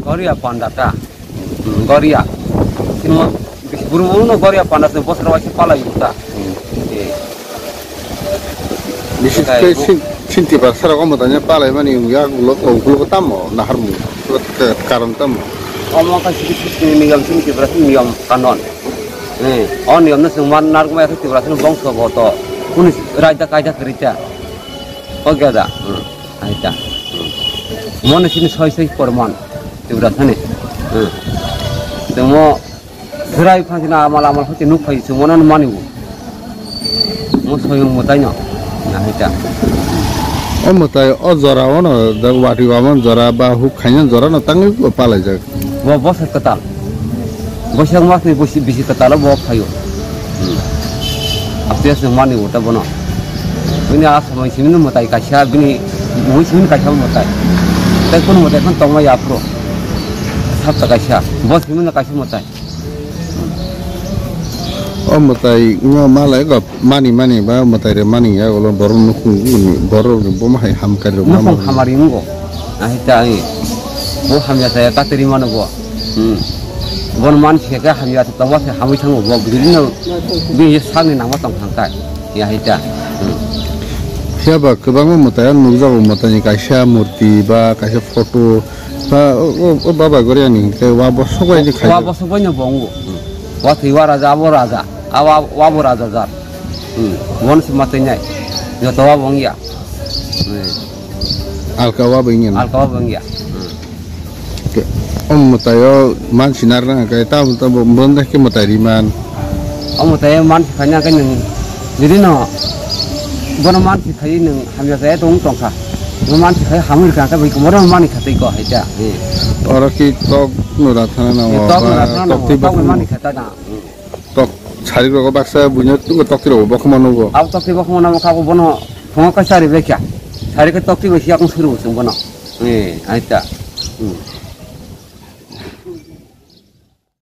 Goria pandata, Goria. Semua buru-buru Goria pandat tu bos rawat kepala yuta. Misalnya cinti pasar aku mau tanya palai mana yang ya gulung tamu naharmu ke karam tamu. Omong kasih niam cinti berarti niam kanon. Niam nasi mana narko itu berarti bangsa boto. Kunis raja kaya kerja. Oke ada, ada. Mana sini soy korban. Berarti nih, semua gerai pasti amal-amal pasti nupai semua orang maniu, mau soyong mutanya, nah itu. Mutai, zora mana, dah wari waman zora bahu kanya zora na tangi apa lagi? Bawa bos ketal, bos yang masih bisi ketal bawa kayu. Apa sih maniu, tapi mana? Ini asal macam ini mutai kasih, ini musim kasih mutai. Tapi pun mutai kan tongga ya pro. Sabta kasih, bos gimana kasih mutai? Mutai nyo malai gap mani ba mutai re mani ya kalau baru nukung baru bom hai hamkar rumah. Nukung hamari ngo, nah itu ini, bu hamnya saya tak terima nego. Bon man sih kan hamnya itu tahu sih hamu canggu, bu begini no, biar sangi nama tong hangkai, ya itu. Siapa kebangun mutai nukza mutai kasih murti ba kasih foto. Baba Korea nih, kayak wabos apa ini kayak? Wabos apa nya bongo, waktu waraja aboraja, waboraja jar, bon si matenya, yo tawa bong ya, alkawa bengin, alkawa bong ya. Mutayo man sinar na kayak tahu bondah ke mutai man. Mutayo man kanya kan yang, jadi no, bon man si kayak yang hamil saya tongkah. Man sih hamil kan tapi kemarin man kata iko aja. Orang kita nuratana nama, tok man kata na. Tok cari rokok baksa punya tu tok kiro bok mana go. Aku tok kiro bok mana mau kau bono, kau cari beca. Cari ke tok kiro siapa yang suruh sembono. Aja.